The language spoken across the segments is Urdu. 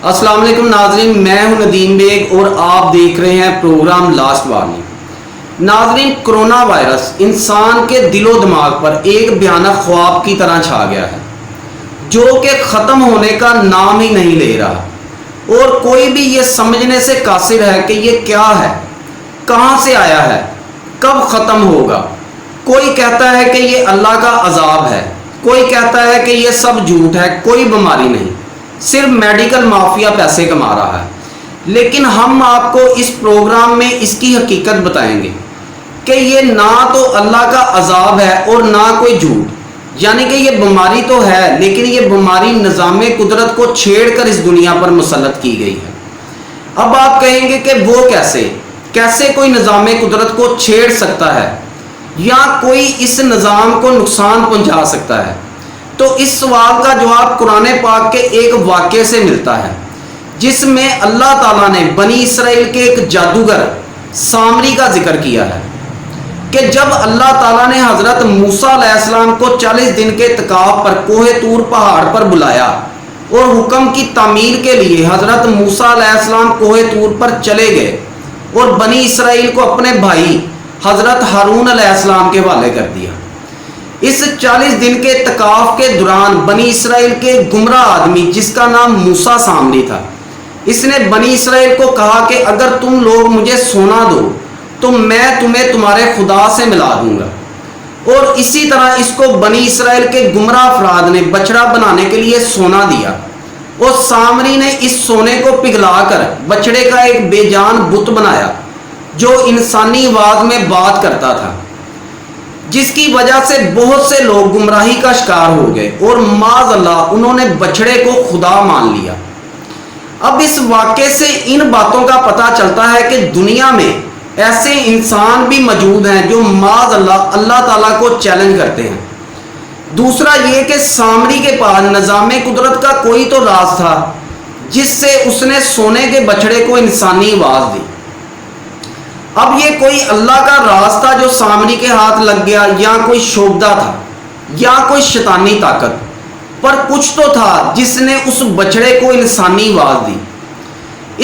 السلام علیکم ناظرین، میں ہوں ندیم بیگ اور آپ دیکھ رہے ہیں پروگرام لاسٹ وارننگ۔ ناظرین، کرونا وائرس انسان کے دل و دماغ پر ایک بھیانک خواب کی طرح چھا گیا ہے جو کہ ختم ہونے کا نام ہی نہیں لے رہا، اور کوئی بھی یہ سمجھنے سے قاصر ہے کہ یہ کیا ہے، کہاں سے آیا ہے، کب ختم ہوگا۔ کوئی کہتا ہے کہ یہ اللہ کا عذاب ہے، کوئی کہتا ہے کہ یہ سب جھوٹ ہے، کوئی بیماری نہیں، صرف میڈیکل مافیا پیسے کما رہا ہے۔ لیکن ہم آپ کو اس پروگرام میں اس کی حقیقت بتائیں گے کہ یہ نہ تو اللہ کا عذاب ہے اور نہ کوئی جھوٹ، یعنی کہ یہ بیماری تو ہے لیکن یہ بیماری نظام قدرت کو چھیڑ کر اس دنیا پر مسلط کی گئی ہے۔ اب آپ کہیں گے کہ وہ کیسے کوئی نظام قدرت کو چھیڑ سکتا ہے یا کوئی اس نظام کو نقصان پہنچا سکتا ہے؟ تو اس سوال کا جواب قرآن پاک کے ایک واقعے سے ملتا ہے جس میں اللہ تعالیٰ نے بنی اسرائیل کے ایک جادوگر سامری کا ذکر کیا ہے کہ جب اللہ تعالیٰ نے حضرت موسیٰ علیہ السلام کو 40 دن کے اعتکاف پر کوہ طور پہاڑ پر بلایا اور حکم کی تعمیل کے لیے حضرت موسیٰ علیہ السلام کوہ طور پر چلے گئے اور بنی اسرائیل کو اپنے بھائی حضرت ہارون علیہ السلام کے حوالے کر دیا۔ اس 40 دن کے اعتکاف کے دوران بنی اسرائیل کے گمراہ آدمی جس کا نام موسیٰ سامری تھا، اس نے بنی اسرائیل کو کہا کہ اگر تم لوگ مجھے سونا دو تو میں تمہیں تمہارے خدا سے ملا دوں گا، اور اسی طرح اس کو بنی اسرائیل کے گمراہ افراد نے بچڑا بنانے کے لیے سونا دیا، اور سامری نے اس سونے کو پگھلا کر بچڑے کا ایک بے جان بت بنایا جو انسانی آواز میں بات کرتا تھا، جس کی وجہ سے بہت سے لوگ گمراہی کا شکار ہو گئے اور معاذ اللہ انہوں نے بچڑے کو خدا مان لیا۔ اب اس واقعے سے ان باتوں کا پتہ چلتا ہے کہ دنیا میں ایسے انسان بھی موجود ہیں جو معاذ اللہ تعالیٰ کو چیلنج کرتے ہیں۔ دوسرا یہ کہ سامری کے پاس نظام قدرت کا کوئی تو راز تھا جس سے اس نے سونے کے بچڑے کو انسانی آواز دی۔ اب یہ کوئی اللہ کا راز تھا جو سامری کے ہاتھ لگ گیا، یا کوئی شعبدہ تھا، یا کوئی شیطانی طاقت، پر کچھ تو تھا جس نے اس بچڑے کو انسانی آواز دی۔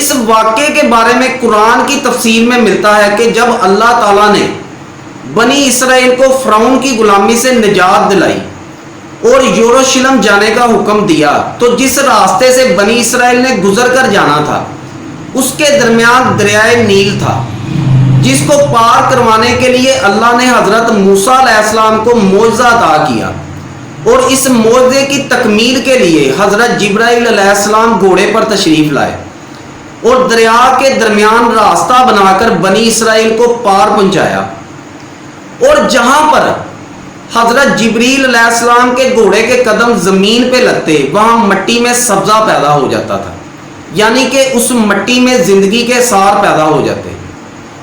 اس واقعے کے بارے میں قرآن کی تفسیر میں ملتا ہے کہ جب اللہ تعالیٰ نے بنی اسرائیل کو فرعون کی غلامی سے نجات دلائی اور یروشلم جانے کا حکم دیا تو جس راستے سے بنی اسرائیل نے گزر کر جانا تھا اس کے درمیان دریائے نیل تھا، جس کو پار کروانے کے لیے اللہ نے حضرت موسیٰ علیہ السلام کو معجزہ عطا کیا، اور اس معجزے کی تکمیل کے لیے حضرت جبرائیل علیہ السلام گھوڑے پر تشریف لائے اور دریا کے درمیان راستہ بنا کر بنی اسرائیل کو پار پہنچایا، اور جہاں پر حضرت جبرائیل علیہ السلام کے گھوڑے کے قدم زمین پہ لگتے وہاں مٹی میں سبزہ پیدا ہو جاتا تھا، یعنی کہ اس مٹی میں زندگی کے سار پیدا ہو جاتے،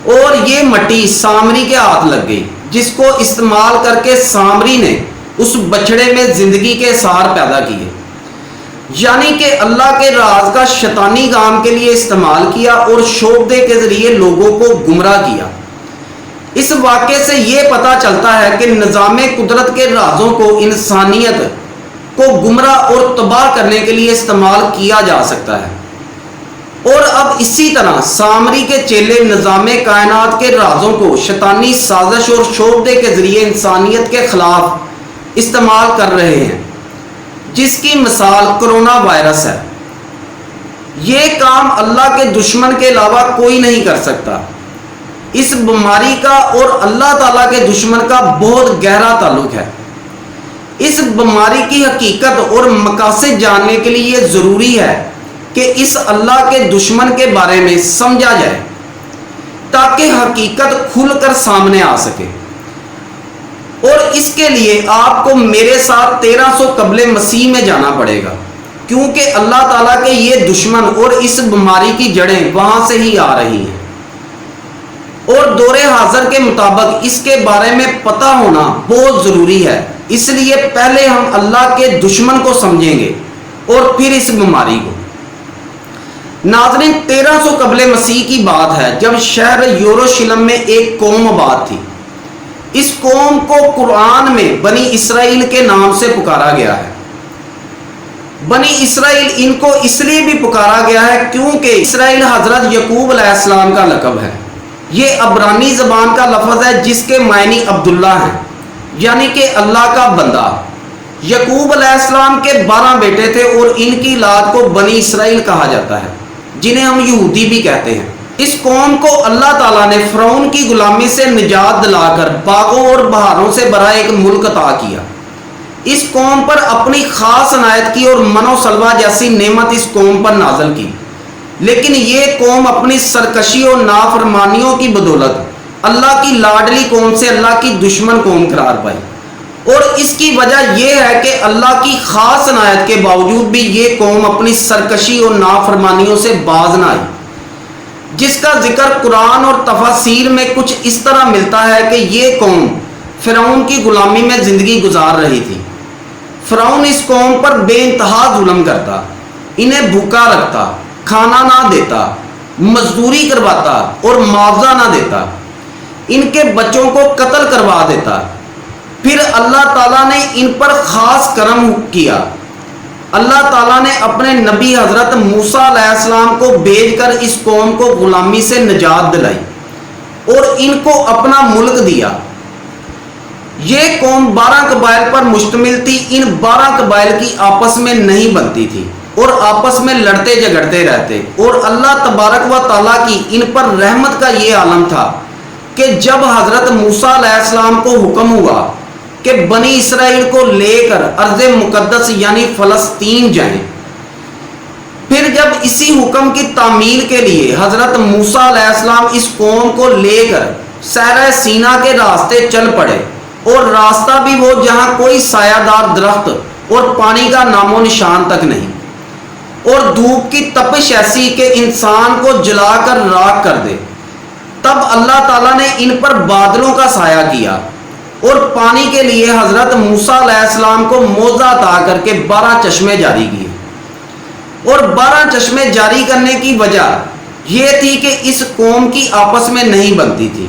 اور یہ مٹی سامری کے ہاتھ لگ گئی جس کو استعمال کر کے سامری نے اس بچڑے میں زندگی کے سار پیدا کیے، یعنی کہ اللہ کے راز کا شیطانی کام کے لیے استعمال کیا اور شعبدے کے ذریعے لوگوں کو گمراہ کیا۔ اس واقعے سے یہ پتہ چلتا ہے کہ نظام قدرت کے رازوں کو انسانیت کو گمراہ اور تباہ کرنے کے لیے استعمال کیا جا سکتا ہے، اور اب اسی طرح سامری کے چیلے نظام کائنات کے رازوں کو شیطانی سازش اور شعبدے کے ذریعے انسانیت کے خلاف استعمال کر رہے ہیں، جس کی مثال کرونا وائرس ہے۔ یہ کام اللہ کے دشمن کے علاوہ کوئی نہیں کر سکتا۔ اس بیماری کا اور اللہ تعالیٰ کے دشمن کا بہت گہرا تعلق ہے۔ اس بیماری کی حقیقت اور مقاصد جاننے کے لیے ضروری ہے کہ اس اللہ کے دشمن کے بارے میں سمجھا جائے تاکہ حقیقت کھل کر سامنے آ سکے، اور اس کے لیے آپ کو میرے ساتھ 1300 قبل مسیح میں جانا پڑے گا، کیونکہ اللہ تعالیٰ کے یہ دشمن اور اس بیماری کی جڑیں وہاں سے ہی آ رہی ہیں، اور دور حاضر کے مطابق اس کے بارے میں پتہ ہونا بہت ضروری ہے۔ اس لیے پہلے ہم اللہ کے دشمن کو سمجھیں گے اور پھر اس بیماری کو۔ ناظرین، 1300 قبل مسیح کی بات ہے جب شہر یروشلم میں ایک قوم آباد تھی۔ اس قوم کو قرآن میں بنی اسرائیل کے نام سے پکارا گیا ہے۔ بنی اسرائیل ان کو اس لیے بھی پکارا گیا ہے کیونکہ اسرائیل حضرت یعقوب علیہ السلام کا لقب ہے۔ یہ عبرانی زبان کا لفظ ہے جس کے معنی عبداللہ ہیں، یعنی کہ اللہ کا بندہ۔ یعقوب علیہ السلام کے 12 بیٹے تھے اور ان کی اولاد کو بنی اسرائیل کہا جاتا ہے، جنہیں ہم یہودی بھی کہتے ہیں۔ اس قوم کو اللہ تعالیٰ نے فرعون کی غلامی سے نجات دلا کر باغوں اور بہاروں سے بھرا ایک ملک عطا کیا۔ اس قوم پر اپنی خاص عنایت کی اور من و سلوہ جیسی نعمت اس قوم پر نازل کی، لیکن یہ قوم اپنی سرکشی اور نافرمانیوں کی بدولت اللہ کی لاڈلی قوم سے اللہ کی دشمن قوم قرار پائی، اور اس کی وجہ یہ ہے کہ اللہ کی خاص عنایت کے باوجود بھی یہ قوم اپنی سرکشی اور نافرمانیوں سے باز نہ آئی، جس کا ذکر قرآن اور تفاسیر میں کچھ اس طرح ملتا ہے کہ یہ قوم فرعون کی غلامی میں زندگی گزار رہی تھی۔ فرعون اس قوم پر بے انتہا ظلم کرتا، انہیں بھوکا رکھتا، کھانا نہ دیتا، مزدوری کرواتا اور معاوضہ نہ دیتا، ان کے بچوں کو قتل کروا دیتا۔ پھر اللہ تعالیٰ نے ان پر خاص کرم کیا۔ اللہ تعالیٰ نے اپنے نبی حضرت موسیٰ علیہ السلام کو بھیج کر اس قوم کو غلامی سے نجات دلائی اور ان کو اپنا ملک دیا۔ یہ قوم 12 قبائل پر مشتمل تھی۔ ان 12 قبائل کی آپس میں نہیں بنتی تھی اور آپس میں لڑتے جھگڑتے رہتے، اور اللہ تبارک و تعالیٰ کی ان پر رحمت کا یہ عالم تھا کہ جب حضرت موسیٰ علیہ السلام کو حکم ہوا کہ بنی اسرائیل کو لے کر ارض مقدس یعنی فلسطین جائیں، پھر جب اسی حکم کی تعمیل کے لیے حضرت موسیٰ علیہ السلام اس قوم کو لے کر صحرا سینا کے راستے چل پڑے، اور راستہ بھی وہ جہاں کوئی سایہ دار درخت اور پانی کا نام و نشان تک نہیں، اور دھوپ کی تپش ایسی کہ انسان کو جلا کر راکھ کر دے، تب اللہ تعالیٰ نے ان پر بادلوں کا سایہ کیا اور پانی کے لیے حضرت موسیٰ علیہ السلام کو موعظہ عطا کر کے 12 چشمے جاری کیے۔ اور 12 چشمے جاری کرنے کی وجہ یہ تھی کہ اس قوم کی آپس میں نہیں بنتی تھی،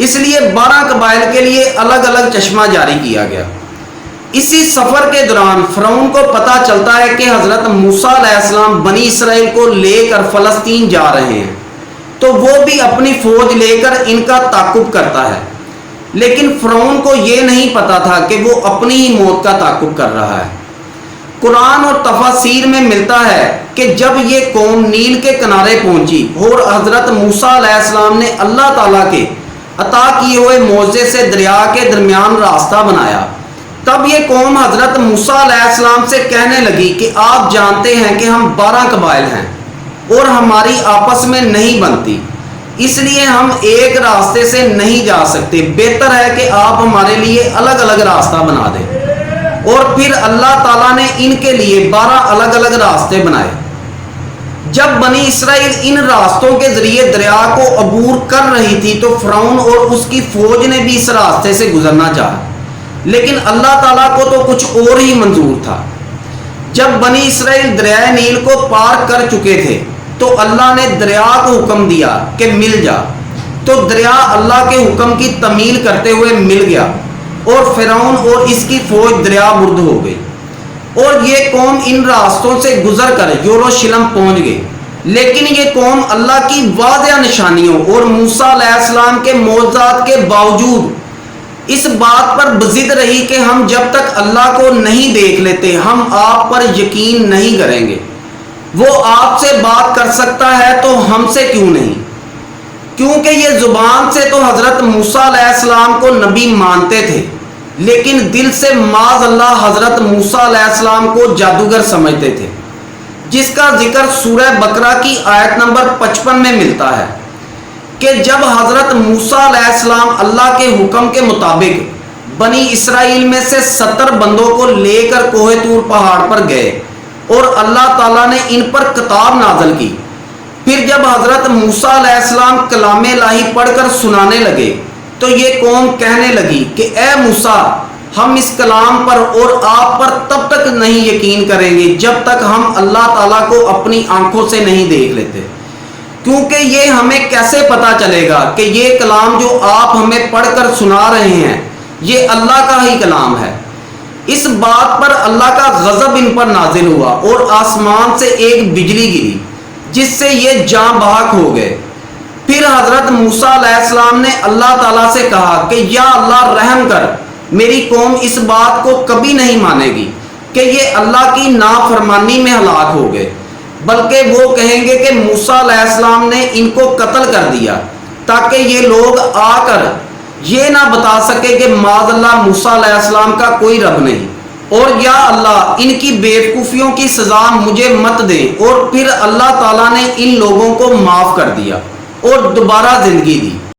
اس لیے 12 قبائل کے لیے الگ الگ چشمہ جاری کیا گیا۔ اسی سفر کے دوران فرعون کو پتہ چلتا ہے کہ حضرت موسیٰ علیہ السلام بنی اسرائیل کو لے کر فلسطین جا رہے ہیں، تو وہ بھی اپنی فوج لے کر ان کا تعاقب کرتا ہے، لیکن فرعون کو یہ نہیں پتا تھا کہ وہ اپنی ہی موت کا تعاقب کر رہا ہے۔ قرآن اور تفاسیر میں ملتا ہے کہ جب یہ قوم نیل کے کنارے پہنچی اور حضرت موسیٰ علیہ السلام نے اللہ تعالیٰ کے عطا کیے ہوئے معجزے سے دریا کے درمیان راستہ بنایا، تب یہ قوم حضرت موسیٰ علیہ السلام سے کہنے لگی کہ آپ جانتے ہیں کہ ہم 12 قبائل ہیں اور ہماری آپس میں نہیں بنتی، اس لیے ہم ایک راستے سے نہیں جا سکتے، بہتر ہے کہ آپ ہمارے لیے الگ الگ راستہ بنا دیں۔ اور پھر اللہ تعالیٰ نے ان کے لیے 12 الگ الگ راستے بنائے۔ جب بنی اسرائیل ان راستوں کے ذریعے دریا کو عبور کر رہی تھی تو فرعون اور اس کی فوج نے بھی اس راستے سے گزرنا چاہا، لیکن اللہ تعالیٰ کو تو کچھ اور ہی منظور تھا۔ جب بنی اسرائیل دریائے نیل کو پار کر چکے تھے تو اللہ نے دریا کو حکم دیا کہ مل جا، تو دریا اللہ کے حکم کی تعمیل کرتے ہوئے مل گیا، اور فرعون اور اس کی فوج دریا برد ہو گئی، اور یہ قوم ان راستوں سے گزر کر یروشلم پہنچ گئی۔ لیکن یہ قوم اللہ کی واضح نشانیوں اور موسیٰ علیہ السلام کے معجزات کے باوجود اس بات پر بضد رہی کہ ہم جب تک اللہ کو نہیں دیکھ لیتے ہم آپ پر یقین نہیں کریں گے۔ وہ آپ سے بات کر سکتا ہے تو ہم سے کیوں نہیں؟ کیونکہ یہ زبان سے تو حضرت موسیٰ علیہ السلام کو نبی مانتے تھے، لیکن دل سے معاذ اللہ حضرت موسیٰ علیہ السلام کو جادوگر سمجھتے تھے، جس کا ذکر سورہ بقرہ کی آیت نمبر 55 میں ملتا ہے کہ جب حضرت موسیٰ علیہ السلام اللہ کے حکم کے مطابق بنی اسرائیل میں سے 70 بندوں کو لے کر کوہ طور پہاڑ پر گئے اور اللہ تعالیٰ نے ان پر کتاب نازل کی، پھر جب حضرت موسیٰ علیہ السلام کلام الہی پڑھ کر سنانے لگے تو یہ قوم کہنے لگی کہ اے موسیٰ، ہم اس کلام پر اور آپ پر تب تک نہیں یقین کریں گے جب تک ہم اللہ تعالیٰ کو اپنی آنکھوں سے نہیں دیکھ لیتے، کیونکہ یہ ہمیں کیسے پتا چلے گا کہ یہ کلام جو آپ ہمیں پڑھ کر سنا رہے ہیں یہ اللہ کا ہی کلام ہے۔ اس بات پر اللہ کا غضب ان پر نازل ہوا اور آسمان سے ایک بجلی گری جس سے یہ جاں بحق ہو گئے۔ پھر حضرت موسیٰ علیہ السلام نے اللہ تعالیٰ سے کہا کہ یا اللہ رحم کر، میری قوم اس بات کو کبھی نہیں مانے گی کہ یہ اللہ کی نافرمانی میں ہلاک ہو گئے، بلکہ وہ کہیں گے کہ موسیٰ علیہ السلام نے ان کو قتل کر دیا، تاکہ یہ لوگ آ کر یہ نہ بتا سکے کہ معاذ اللہ موسیٰ علیہ السلام کا کوئی رب نہیں۔ اور یا اللہ ان کی بیوقوفیوں کی سزا مجھے مت دے۔ اور پھر اللہ تعالیٰ نے ان لوگوں کو معاف کر دیا اور دوبارہ زندگی دی۔